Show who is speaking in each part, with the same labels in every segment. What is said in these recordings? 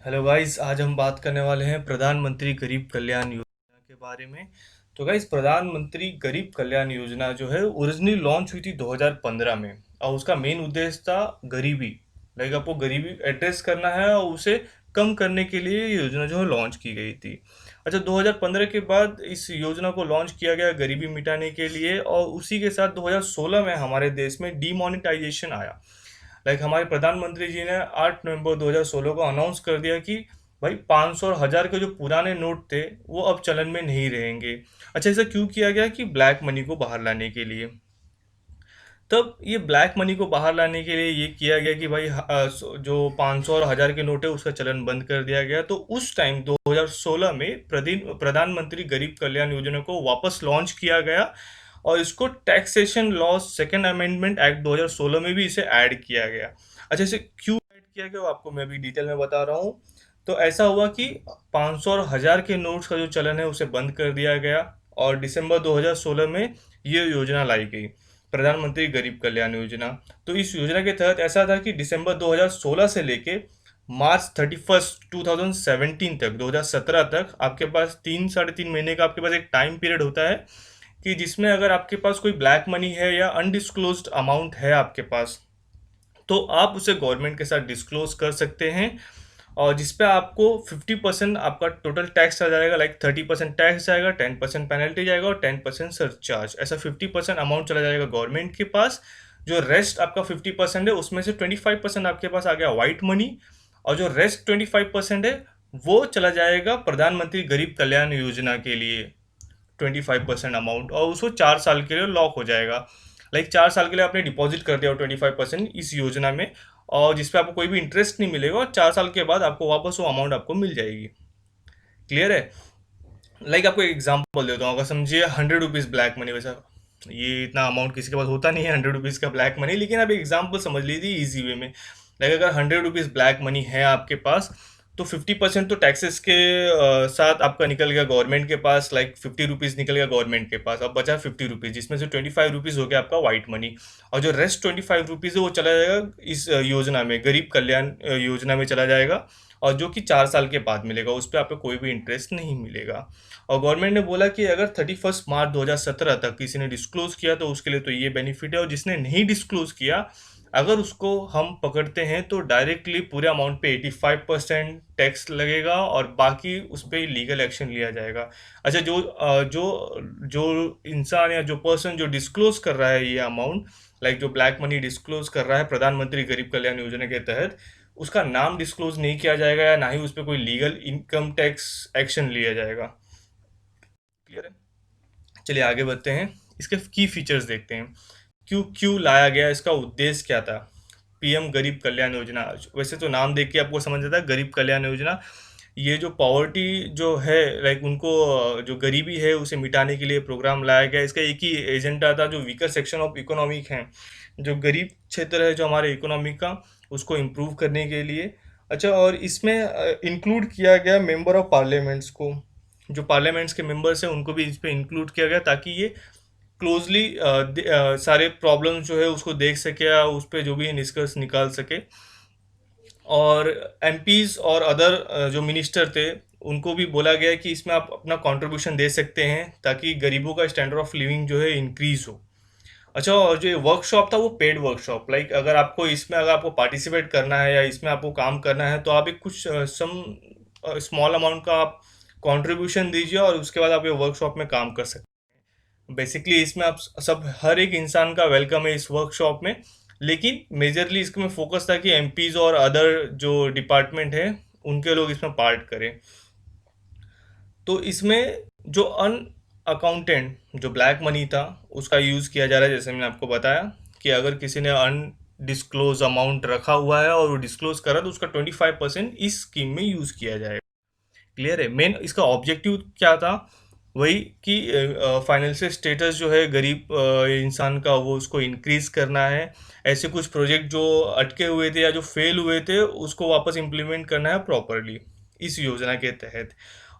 Speaker 1: Hello guys, आज हम बात करने वाले हैं प्रधानमंत्री गरीब कल्याण योजना के बारे में। तो गाइस, प्रधानमंत्री गरीब कल्याण योजना जो है ओरिजिनली लॉन्च हुई थी 2015 में। और उसका मेन उद्देश्य था गरीबी, लाइक आपको गरीबी एड्रेस करना है और उसे कम करने के लिए ये योजना जो है लॉन्च की गई थी। अच्छा, 2015 के बाद इस योजना को लॉन्च किया गया गरीबी मिटाने के लिए, और उसी के साथ 2016 में हमारे देश में डीमोनेटाइजेशन आया। हमारे प्रधानमंत्री जी ने 8 नवंबर 2016 को अनाउंस कर दिया कि भाई 500 और 1000 के जो पुराने नोट थे वो अब चलन में नहीं रहेंगे। अच्छा, ऐसा क्यों किया गया? कि ब्लैक मनी को बाहर लाने के लिए। तब ये ब्लैक मनी को बाहर लाने के लिए ये किया गया कि भाई जो 500 और 1000 के नोट है उसका चलन बंद कर दिया गया। तो उस टाइम 2016 में प्रधानमंत्री गरीब कल्याण योजना को वापस लॉन्च किया गया, और इसको taxation law second amendment act 2016 में भी इसे ऐड किया गया। अच्छा, इसे क्यों ऐड किया गया वो आपको मैं अभी डिटेल में बता रहा हूँ। तो ऐसा हुआ कि 500 और 1000 के नोट्स का जो चलन है उसे बंद कर दिया गया, और दिसंबर 2016 में ये योजना लाई गई, प्रधानमंत्री गरीब कल्याण योजना। तो इस योजना के तहत ऐसा था कि दिसंबर 2016 से लेके मार्च 31 2017 तक, 2017 तक आपके पास 3 साढ़े 3 महीने का आपके पास एक टाइम पीरियड होता है, कि जिसमें अगर आपके पास कोई ब्लैक मनी है या अनडिस्क्लोज्ड अमाउंट है आपके पास, तो आप उसे गवर्नमेंट के साथ डिस्क्लोज कर सकते हैं। और जिस पे आपको 50% आपका टोटल टैक्स आ जाएगा, लाइक 30% टैक्स जाएगा, 10% पेनल्टी जाएगा और 10% सरचार्ज। ऐसा 50% अमाउंट चला जाएगा गवर्नमेंट के पास। जो रेस्ट आपका 50% है उसमें से 25% आपके पास आ गया वाइट मनी, और जो रेस्ट 25% है वो चला जाएगा प्रधानमंत्री गरीब कल्याण योजना के लिए, 25% अमाउंट, और उसको 4 साल के लिए लॉक हो जाएगा। लाइक 4 साल के लिए आपने डिपॉजिट कर दिया 25% इस योजना में, और जिसपे आपको कोई भी इंटरेस्ट नहीं मिलेगा, और 4 साल के बाद आपको वापस वो अमाउंट आपको मिल जाएगी। क्लियर है? आपको एक एग्जांपल देता हूँ। अगर समझिए 100 रुपीज़ ब्लैक मनी, वैसा ये इतना अमाउंट किसी के पास होता नहीं है 100 रुपीज़ का ब्लैक मनी, लेकिन आप एग्जांपल समझ लीजिए इजी वे में। अगर 100 रुपीज़ ब्लैक मनी है आपके पास, तो 50% तो टैक्सेस के साथ आपका निकल गया गवर्नमेंट के पास, लाइक 50 रुपीज़ निकल गया गवर्नमेंट के पास, अब बचा 50 रुपीज़, जिसमें से 25 रुपीज़ हो गया आपका वाइट मनी। और जो रेस्ट 25 रुपीज़ है वो चला जाएगा इस योजना में, गरीब कल्याण योजना में चला जाएगा, और जो कि 4 साल के बाद मिलेगा, उस पर आपको कोई भी इंटरेस्ट नहीं मिलेगा। और गवर्नमेंट ने बोला कि अगर 31 मार्च 2017 तक किसी ने डिस्क्लोज किया तो उसके लिए तो ये बेनिफिट है, और जिसने नहीं डिस्क्लोज किया, अगर उसको हम पकड़ते हैं तो डायरेक्टली पूरे अमाउंट पे 85% टैक्स लगेगा, और बाकी उस पर लीगल एक्शन लिया जाएगा। अच्छा, जो जो इंसान या जो पर्सन जो डिस्क्लोज कर रहा है ये अमाउंट, लाइक जो ब्लैक मनी डिस्क्लोज कर रहा है प्रधानमंत्री गरीब कल्याण योजना के तहत, उसका नाम डिस्क्लोज नहीं किया जाएगा, या ना ही उस पर कोई लीगल इनकम टैक्स एक्शन लिया जाएगा। क्लियर है? चलिए आगे बढ़ते हैं, इसके की फीचर्स देखते हैं। क्यों क्यों लाया गया, इसका उद्देश्य क्या था? पीएम गरीब कल्याण योजना, वैसे तो नाम देख के आपको समझ जाता है गरीब कल्याण योजना। ये जो पॉवर्टी जो है, उनको जो गरीबी है उसे मिटाने के लिए प्रोग्राम लाया गया। इसका एक ही एजेंडा था, जो वीकर सेक्शन ऑफ इकोनॉमिक है, जो गरीब क्षेत्र है जो हमारे इकोनॉमी का, उसको इम्प्रूव करने के लिए। अच्छा, और इसमें इंक्लूड किया गया मेंबर ऑफ पार्लियामेंट्स को, जो पार्लियामेंट्स के मेंबर्स हैं उनको भी इस पे इंक्लूड किया गया, ताकि ये क्लोजली सारे प्रॉब्लम्स जो है उसको देख सके, या उस पर जो भी निष्कर्ष निकाल सके। और एमपीज और अदर जो मिनिस्टर थे उनको भी बोला गया कि इसमें आप अपना कंट्रीब्यूशन दे सकते हैं, ताकि गरीबों का स्टैंडर्ड ऑफ लिविंग जो है इंक्रीज हो। अच्छा, और जो ये वर्कशॉप था वो पेड वर्कशॉप, अगर आपको इसमें अगर आपको पार्टिसिपेट करना है या इसमें आपको काम करना है, तो आप एक कुछ सम स्मॉल अमाउंट का आप कंट्रीब्यूशन दीजिए, और उसके बाद आप ये वर्कशॉप में काम कर सकते हैं। बेसिकली इसमें आप सब हर एक इंसान का वेलकम है इस वर्कशॉप में, लेकिन मेजरली इसमें फोकस था कि एमपीज और अदर जो डिपार्टमेंट है उनके लोग इसमें पार्ट करें। तो इसमें जो अन अकाउंटेंट जो ब्लैक मनी था उसका यूज़ किया जा रहा है, जैसे मैंने आपको बताया कि अगर किसी ने अनडिस्क्लोज अमाउंट रखा हुआ है और वो डिस्क्लोज करा, तो उसका 25% इस स्कीम में यूज़ किया जाएगा। क्लियर है? मेन इसका ऑब्जेक्टिव क्या था? वही कि फाइनेंशियल स्टेटस जो है गरीब इंसान का, वो उसको इंक्रीज करना है। ऐसे कुछ प्रोजेक्ट जो अटके हुए थे या जो फेल हुए थे उसको वापस इम्प्लीमेंट करना है प्रॉपरली इस योजना के तहत।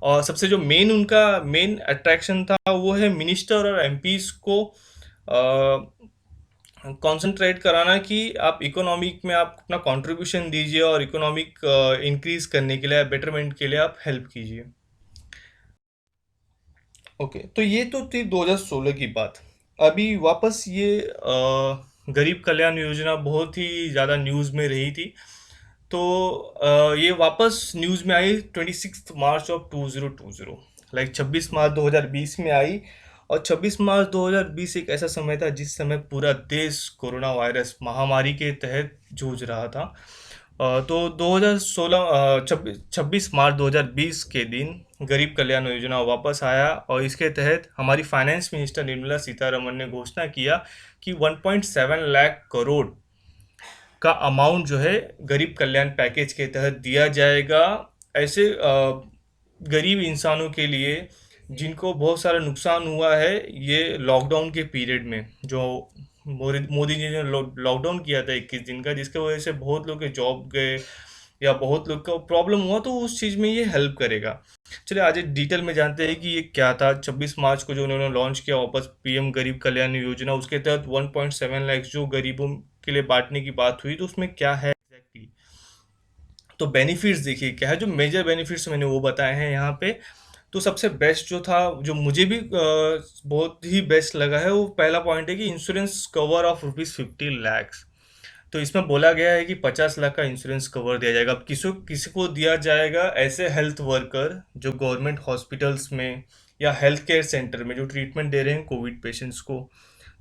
Speaker 1: और सबसे जो मेन उनका मेन अट्रैक्शन था वो है मिनिस्टर और एमपीज को कॉन्सेंट्रेट कराना कि आप इकोनॉमिक में आप अपना कंट्रीब्यूशन दीजिए और इकोनॉमिक इंक्रीज करने के लिए, बेटरमेंट के लिए आप हेल्प कीजिए। ओके, तो ये तो थी 2016 की बात। अभी वापस ये गरीब कल्याण योजना बहुत ही ज़्यादा न्यूज़ में रही थी। तो ये वापस न्यूज़ में आई 26 मार्च ऑफ 2020, लाइक 26 मार्च 2020 में आई। और 26 मार्च 2020 एक ऐसा समय था जिस समय पूरा देश कोरोना वायरस महामारी के तहत जूझ रहा था। तो 2016 26 मार्च 2020 के दिन गरीब कल्याण योजना वापस आया, और इसके तहत हमारी फाइनेंस मिनिस्टर निर्मला सीतारमण ने घोषणा किया कि 1.7 लाख करोड़ का अमाउंट जो है गरीब कल्याण पैकेज के तहत दिया जाएगा। ऐसे गरीब इंसानों के लिए जिनको बहुत सारा नुकसान हुआ है ये लॉकडाउन के पीरियड में, जो मोदी जी ने लॉकडाउन किया था 21 दिन का, जिसके वजह से बहुत लोग के जॉब गए या बहुत लोग का प्रॉब्लम हुआ, तो उस चीज़ में ये हेल्प करेगा। चलिए आज एक डिटेल में जानते हैं कि ये क्या था। 26 मार्च को जो उन्होंने लॉन्च किया वापस पीएम गरीब कल्याण योजना, उसके तहत 1.7 लाख जो गरीबों के लिए बांटने की बात हुई, तो उसमें क्या है एग्जैक्टली। तो बेनिफिट्स देखिए क्या है, जो मेजर बेनिफिट्स मैंने वो बताए हैं यहाँ पे। तो सबसे बेस्ट जो था, जो मुझे भी बहुत ही बेस्ट लगा है, वो पहला पॉइंट है कि इंश्योरेंस कवर ऑफ ₹50 लैक्स। तो इसमें बोला गया है कि 50 लाख का इंश्योरेंस कवर दिया जाएगा। अब किसी किसी को दिया जाएगा, ऐसे हेल्थ वर्कर जो गवर्नमेंट हॉस्पिटल्स में या हेल्थ केयर सेंटर में जो ट्रीटमेंट दे रहे हैं कोविड पेशेंट्स को,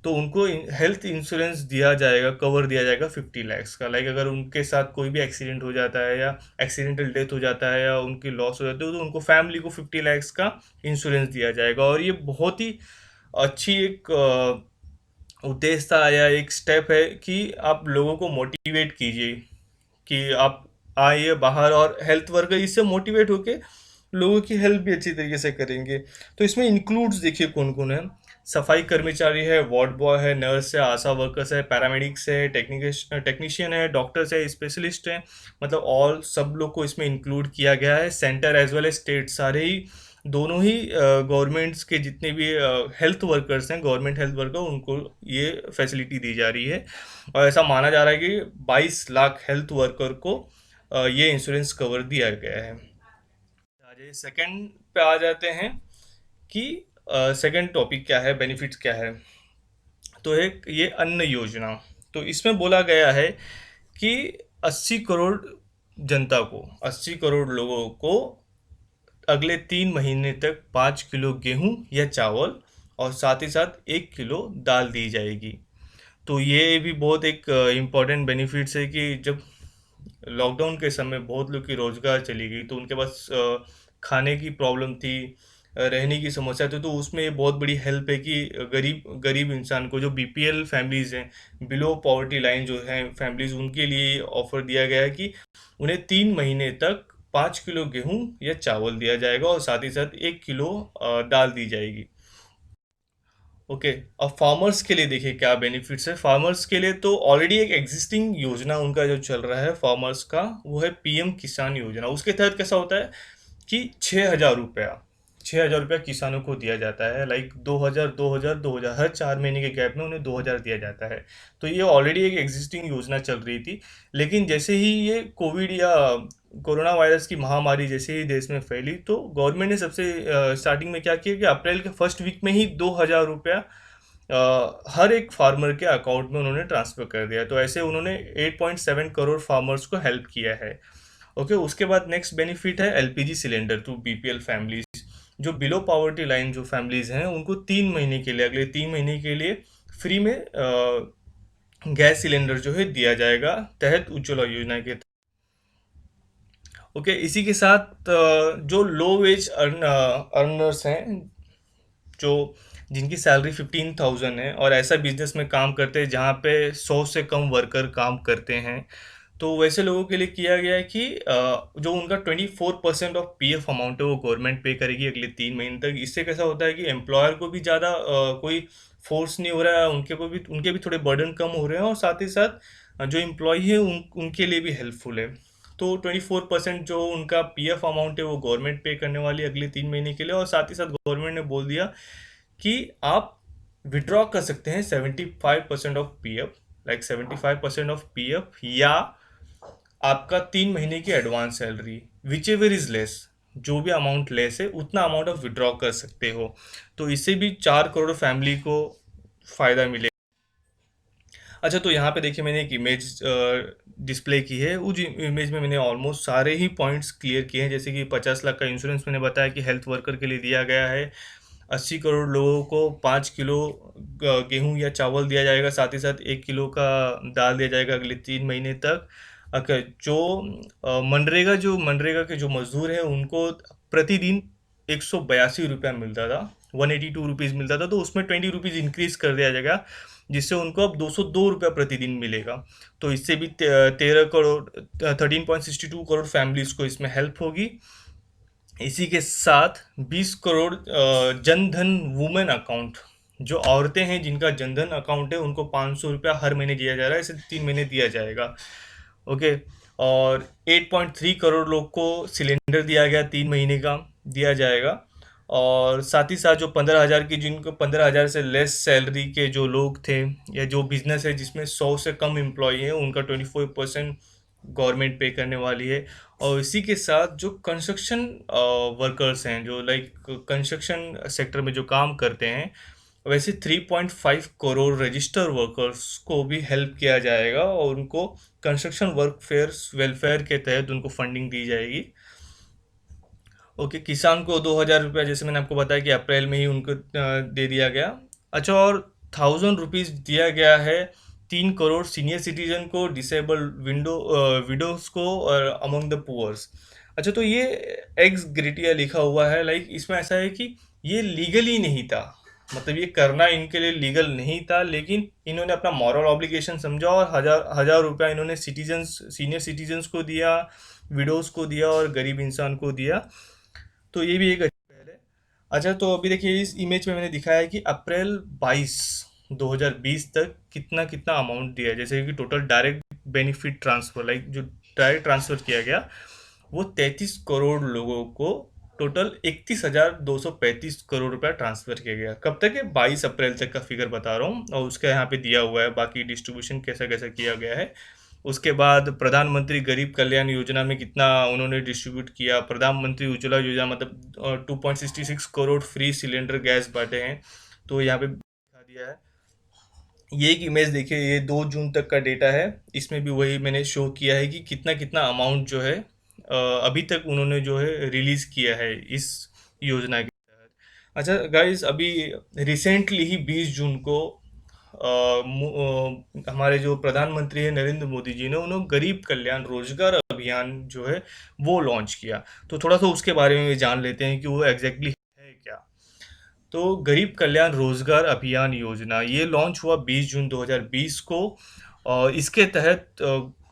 Speaker 1: तो उनको हेल्थ इंश्योरेंस दिया जाएगा, कवर दिया जाएगा 50 लैक्स का। लाइक अगर उनके साथ कोई भी एक्सीडेंट हो जाता है या एक्सीडेंटल डेथ हो जाता है या उनकी लॉस हो जाती है, तो उनको फैमिली को 50 लैक्स का इंश्योरेंस दिया जाएगा। और ये बहुत ही अच्छी एक उद्देश्य था या एक स्टेप है कि आप लोगों को मोटिवेट कीजिए कि आप आइए बाहर, और हेल्थ वर्कर इससे मोटिवेट होके लोगों की हेल्प भी अच्छी तरीके से करेंगे। तो इसमें इंक्लूड्स देखिए कौन कौन है। सफाई कर्मचारी है, वार्ड बॉय है, नर्स है, आशा वर्कर्स है, पैरामेडिक्स है, टेक्नीशियन है, डॉक्टर्स है, स्पेशलिस्ट है, मतलब ऑल सब लोग को इसमें इंक्लूड किया गया है। Centre as well as state, सारे ही दोनों ही गवर्नमेंट्स के जितने भी हेल्थ वर्कर्स हैं, गवर्नमेंट हेल्थ वर्कर, उनको ये फैसिलिटी दी जा रही है। और ऐसा माना जा रहा है कि 22 लाख हेल्थ वर्कर को ये इंश्योरेंस कवर दिया गया है। आगे सेकंड पे आ जाते हैं कि सेकंड टॉपिक क्या है, बेनिफिट्स क्या है। तो एक ये अन्न योजना, तो इसमें बोला गया है कि 80 करोड़ जनता को, 80 करोड़ लोगों को अगले 3 महीने तक 5 किलो गेहूं या चावल और साथ ही साथ 1 किलो दाल दी जाएगी। तो ये भी बहुत एक इम्पॉर्टेंट बेनिफिट्स है कि जब लॉकडाउन के समय बहुत लोग की रोजगार चली गई, तो उनके पास खाने की प्रॉब्लम थी, रहने की समस्या थी, तो उसमें ये बहुत बड़ी हेल्प है कि गरीब गरीब इंसान को, जो बीपीएल फैमिलीज हैं, बिलो पॉवर्टी लाइन जो है फैमिलीज, उनके लिए ऑफर दिया गया है कि उन्हें 3 महीने तक 5 किलो गेहूं या चावल दिया जाएगा और साथ ही साथ 1 किलो दाल दी जाएगी। ओके, अब फार्मर्स के लिए देखिए क्या बेनिफिट्स है। फार्मर्स के लिए तो ऑलरेडी एक एग्जिस्टिंग योजना उनका जो चल रहा है फार्मर्स का, वो है पीएम किसान योजना। उसके तहत कैसा होता है कि 6,000 रुपया, 6,000 रुपया किसानों को दिया जाता है। लाइक 2,000 2,000 2,000 हर 4 महीने के गैप में उन्हें 2,000 दिया जाता है। तो ये ऑलरेडी एक एग्जिस्टिंग योजना चल रही थी, लेकिन जैसे ही ये कोविड या कोरोना वायरस की महामारी जैसे ही देश में फैली, तो गवर्नमेंट ने सबसे स्टार्टिंग में क्या किया कि अप्रैल के फर्स्ट वीक में ही 2,000 रुपया हर एक फार्मर के अकाउंट में उन्होंने ट्रांसफर कर दिया। तो ऐसे उन्होंने 8.7 करोड़ फार्मर्स को हेल्प किया है। ओके, उसके बाद नेक्स्ट बेनिफिट है LPG cylinder to BPL families. जो बिलो पॉवर्टी लाइन जो फैमिलीज हैं, उनको 3 महीने के लिए, अगले 3 महीने के लिए फ्री में गैस सिलेंडर जो है दिया जाएगा, तहत उज्ज्वला योजना के। ओके, इसी के साथ जो लो वेज अर्नर्स हैं, जो जिनकी सैलरी 15,000 है और ऐसा बिजनेस में काम करते हैं जहाँ पे 100 से कम वर्कर काम करते हैं, तो वैसे लोगों के लिए किया गया है कि जो उनका 24% ऑफ पीएफ अमाउंट है वो गवर्नमेंट पे करेगी अगले 3 महीने तक। इससे कैसा होता है कि एम्प्लॉयर को भी ज़्यादा कोई फोर्स नहीं हो रहा है, उनके भी थोड़े बर्डन कम हो रहे हैं, और साथ ही साथ जो एम्प्लॉय है उनके लिए भी हेल्पफुल है। तो 24% जो उनका पीएफ अमाउंट है वो गवर्नमेंट पे करने वाली है अगले 3 महीने के लिए, और साथ ही साथ गवर्नमेंट ने बोल दिया कि आप विड्रॉ कर सकते हैं 75% of PF, like 75% of PF, या आपका 3 महीने की advance salary, which ever is less, जो भी अमाउंट लेस है उतना अमाउंट आप विड्रॉ कर सकते हो। तो इससे भी 4 करोड़ फैमिली को फायदा मिलेगा। अच्छा, तो यहाँ पे देखिए मैंने एक इमेज डिस्प्ले की है। उस इमेज में मैंने ऑलमोस्ट सारे ही पॉइंट्स क्लियर किए हैं, जैसे कि 50 लाख का इंश्योरेंस मैंने बताया कि हेल्थ वर्कर के लिए दिया गया है। 80 करोड़ लोगों को 5 किलो गेहूं या चावल दिया जाएगा, साथ ही साथ 1 किलो का दाल दिया जाएगा अगले 3 महीने तक। अगर जो मनरेगा के जो मजदूर हैं उनको प्रतिदिन 182 रुपया मिलता था, 182 रुपीज़ मिलता था, तो उसमें 20 रुपीज़ इंक्रीज कर दिया जाएगा, जिससे उनको अब 202 रुपया प्रतिदिन मिलेगा। तो इससे भी 13 करोड़ 13.62 करोड़ फैमिलीज को इसमें हेल्प होगी। इसी के साथ 20 करोड़ जन धन वुमेन अकाउंट, जो औरतें हैं जिनका जनधन अकाउंट है उनको 500 रुपया हर महीने दिया जा रहा है, इसे 3 महीने दिया जाएगा। ओके। और 8.3 करोड़ लोग को सिलेंडर दिया गया, 3 महीने का दिया जाएगा। और साथ ही साथ जो 15,000 की, जिनको 15,000 से लेस सैलरी के जो लोग थे, या जो बिजनेस है जिसमें 100 से कम एम्प्लॉय है, उनका 24% गवर्नमेंट पे करने वाली है। और इसी के साथ जो कंस्ट्रक्शन वर्कर्स हैं, जो लाइक कंस्ट्रक्शन सेक्टर में जो काम करते हैं, वैसे 3.5 करोड़ रजिस्टर वर्कर्स को भी हेल्प किया जाएगा, और उनको कंस्ट्रक्शन वर्कफेयर वेलफेयर के तहत उनको फंडिंग दी जाएगी। ओके। किसान को 2,000 रुपया, जैसे मैंने आपको बताया कि अप्रैल में ही उनको दे दिया गया। अच्छा, और 1,000 रुपीज़ दिया गया है 3 करोड़ सीनियर सिटीजन को, डिसेबल विडोज को, और अमंग द पुअर्स। अच्छा, तो ये एक्स ग्रेटिया लिखा हुआ है, लाइक इसमें ऐसा है कि ये लीगली नहीं था, मतलब ये करना इनके लिए लीगल नहीं था, लेकिन इन्होंने अपना मॉरल ऑब्लिगेशन समझा और हजार हजार रुपया इन्होंने सिटीजन्स, सीनियर सिटीजन्स को दिया, विडोज को दिया, और गरीब इंसान को दिया। तो ये भी एक अच्छी पहल है। अच्छा, तो अभी देखिए इस इमेज में मैंने दिखाया है कि अप्रैल 22 2020 तक कितना कितना अमाउंट दिया है, जैसे कि total direct benefit transfer, like जो डायरेक्ट ट्रांसफर किया गया, वो 33 करोड़ लोगों को टोटल 31,235 करोड़ रुपया ट्रांसफर किया गया। कब तक है? 22 अप्रैल तक का फिगर बता रहा हूँ, और उसका यहाँ पे दिया हुआ है बाकी डिस्ट्रीब्यूशन कैसा कैसा किया गया है। उसके बाद प्रधानमंत्री गरीब कल्याण योजना में कितना उन्होंने डिस्ट्रीब्यूट किया। प्रधानमंत्री उज्ज्वला योजना, मतलब 2.66 करोड़ फ्री सिलेंडर गैस बांटे हैं, तो यहाँ पे दिखा दिया है। ये एक इमेज देखिए, ये 2 जून तक का डेटा है, इसमें भी वही मैंने शो किया है कि कितना कितना अमाउंट जो है अभी तक उन्होंने जो है रिलीज किया है इस योजना के तहत। अच्छा गाइस, अभी रिसेंटली ही 20 जून को हमारे जो प्रधानमंत्री है नरेंद्र मोदी जी ने, उन्होंने गरीब कल्याण रोजगार अभियान जो है वो लॉन्च किया। तो थोड़ा सा उसके बारे में भी जान लेते हैं कि वो एग्जैक्टली है क्या। तो गरीब कल्याण रोजगार अभियान योजना ये लॉन्च हुआ 20 जून 2020 को, और इसके तहत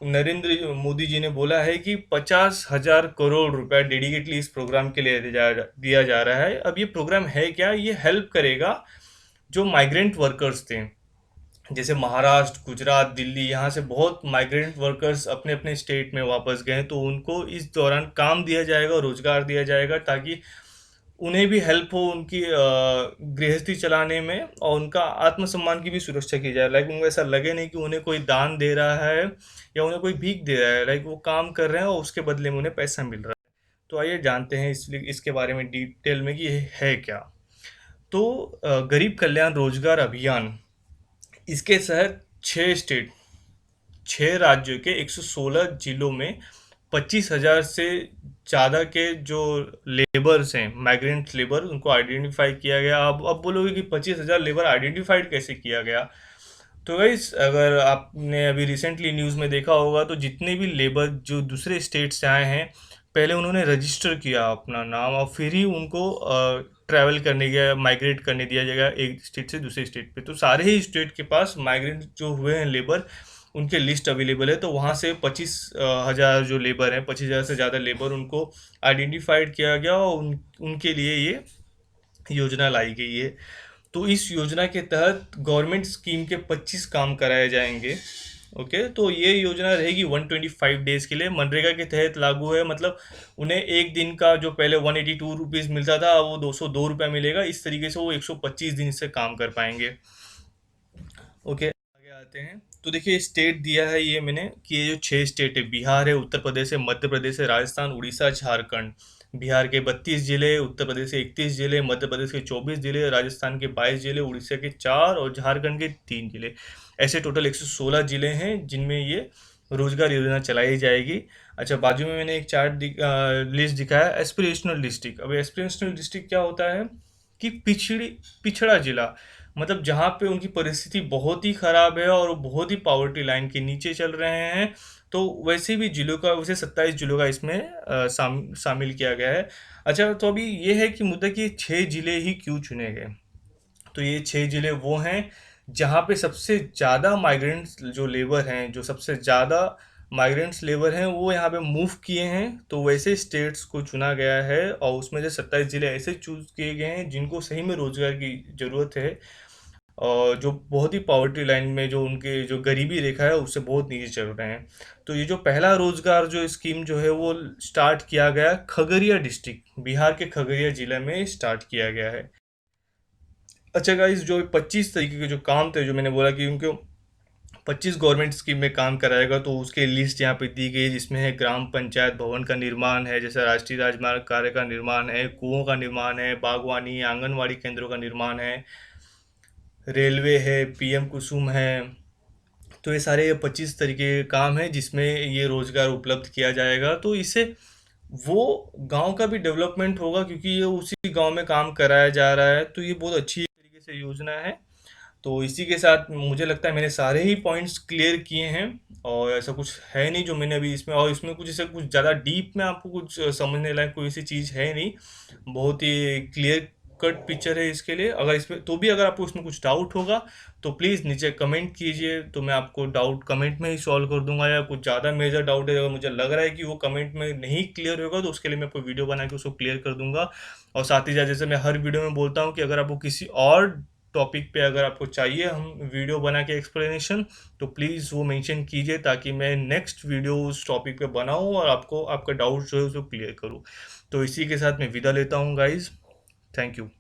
Speaker 1: नरेंद्र मोदी जी ने बोला है कि 50,000 करोड़ रुपया डेडिकेटली इस प्रोग्राम के लिए दिया जा रहा है। अब ये प्रोग्राम है क्या? ये हेल्प करेगा जो माइग्रेंट वर्कर्स थे, जैसे महाराष्ट्र, गुजरात, दिल्ली, यहाँ से बहुत माइग्रेंट वर्कर्स अपने अपने स्टेट में वापस गए, तो उनको इस दौरान काम दिया जाएगा, रोजगार दिया जाएगा, ताकि उन्हें भी हेल्प हो उनकी गृहस्थी चलाने में, और उनका आत्मसम्मान की भी सुरक्षा की जाए। लाइक उनको ऐसा लगे नहीं कि उन्हें कोई दान दे रहा है या उन्हें कोई भीख दे रहा है, लाइक वो काम कर रहे हैं और उसके बदले में उन्हें पैसा मिल रहा है। तो आइए जानते हैं इसलिए इसके बारे में डिटेल में कि ये है क्या। तो गरीब कल्याण रोजगार अभियान, इसके तहत 6 स्टेट, 6 राज्यों के 116 जिलों में 25,000 से ज़्यादा के जो लेबर्स हैं, माइग्रेंट लेबर, उनको आइडेंटिफाई किया गया। अब बोलोगे कि 25,000 लेबर आइडेंटिफाइड कैसे किया गया? तो गाइस, अगर आपने अभी रिसेंटली न्यूज़ में देखा होगा, तो जितने भी लेबर जो दूसरे स्टेट से आए हैं, पहले उन्होंने रजिस्टर किया अपना नाम, और फिर ही उनको ट्रैवल करने गया, माइग्रेट करने दिया जाएगा एक स्टेट से दूसरे स्टेट पे। तो सारे ही स्टेट के पास माइग्रेंट जो हुए हैं लेबर, उनके लिस्ट अवेलेबल है। तो वहाँ से 25,000 जो लेबर हैं, 25,000 से ज़्यादा लेबर उनको आइडेंटिफाइड किया गया, और उनके लिए ये योजना लाई गई है। तो इस योजना के तहत गवर्नमेंट स्कीम के 25 काम कराए जाएंगे। ओके, तो ये योजना रहेगी 125 डेज के लिए, मनरेगा के तहत लागू है। मतलब उन्हें एक दिन का जो पहले 182 रुपीज़ मिलता था, वो 202 रुपया मिलेगा। इस तरीके से वो 125 दिन से काम कर पाएंगे। ओके, आगे आते हैं। तो देखिए स्टेट दिया है ये मैंने कि ये जो 6 स्टेट है, बिहार है, उत्तर प्रदेश है, मध्य प्रदेश है, राजस्थान, उड़ीसा, झारखंड। बिहार के 32 जिले, उत्तर प्रदेश के 31 जिले, मध्य प्रदेश के 24 जिले, राजस्थान के 22 जिले, उड़ीसा के 4 और झारखंड के 3 जिले। ऐसे टोटल 116 जिले हैं जिनमें ये रोजगार योजना चलाई जाएगी। अच्छा, बाजू में मैंने एक लिस्ट दिखाया, एस्पिरेशनल डिस्ट्रिक्ट। अब एस्पिरेशनल डिस्ट्रिक्ट क्या होता है कि पिछड़ा जिला, मतलब जहाँ पे उनकी परिस्थिति बहुत ही खराब है और वो बहुत ही पॉवर्टी लाइन के नीचे चल रहे हैं। तो वैसे भी जिलों का, वैसे 27 जिलों का इसमें शामिल किया गया है। अच्छा, तो अभी ये है कि मुद्दा कि 6 जिले ही क्यों चुने गए। तो ये 6 जिले वो हैं जहाँ पे सबसे ज़्यादा माइग्रेंट्स जो लेबर हैं, जो सबसे ज़्यादा माइग्रेंट्स लेबर हैं, वो यहाँ पे मूव किए हैं। तो वैसे स्टेट्स को चुना गया है और उसमें से 27 जिले ऐसे चूज किए गए हैं जिनको सही में रोजगार की ज़रूरत है, और जो बहुत ही पॉवर्टी लाइन में, जो उनके जो गरीबी रेखा है उससे बहुत नीचे चल रहे हैं। तो ये जो पहला रोजगार जो स्कीम जो है वो स्टार्ट किया गया खगड़िया डिस्ट्रिक्ट, बिहार के खगड़िया जिले में स्टार्ट किया गया है। अच्छा गाइस, जो 25 तरीके के जो काम थे, जो मैंने बोला कि उनको 25 गवर्नमेंट स्कीम में काम कराएगा, तो उसके लिस्ट यहाँ पे दी गई है, जिसमें है ग्राम पंचायत भवन का निर्माण है, जैसे राष्ट्रीय राजमार्ग कार्य का निर्माण है, कुओं का निर्माण है, बागवानी, आंगनवाड़ी केंद्रों का निर्माण है, रेलवे है, पीएम कुसुम है। तो ये सारे 25 तरीके के काम हैं जिसमें ये रोजगार उपलब्ध किया जाएगा। तो इससे वो गांव का भी डेवलपमेंट होगा, क्योंकि ये उसी गांव में काम कराया जा रहा है। तो ये बहुत अच्छी तरीके से योजना है। तो इसी के साथ मुझे लगता है मैंने सारे ही पॉइंट्स क्लियर किए हैं, और ऐसा कुछ है नहीं जो मैंने अभी इसमें, और इसमें कुछ ऐसा कुछ ज़्यादा डीप में आपको कुछ समझने लायक कोई ऐसी चीज़ है नहीं। बहुत ही क्लियर कट पिक्चर है इसके लिए। अगर इसमें तो भी अगर आपको इसमें कुछ डाउट होगा तो प्लीज़ नीचे कमेंट कीजिए, तो मैं आपको डाउट कमेंट में ही सॉल्व कर दूंगा। या कुछ ज़्यादा मेजर डाउट है, अगर मुझे लग रहा है कि वो कमेंट में नहीं क्लियर होगा, तो उसके लिए मैं आपको वीडियो बना के उसको क्लियर कर दूंगा। और साथ ही साथ जैसे मैं हर वीडियो में बोलता हूँ कि अगर आपको किसी और टॉपिक पे अगर आपको चाहिए हम वीडियो बना के एक्सप्लेनेशन, तो प्लीज़ वो मेंशन कीजिए, ताकि मैं नेक्स्ट वीडियो उस टॉपिक पे बनाऊँ और आपको आपका डाउट जो है उसको क्लियर करूँ। तो इसी के साथ मैं विदा लेता हूँ गाइज। Thank you.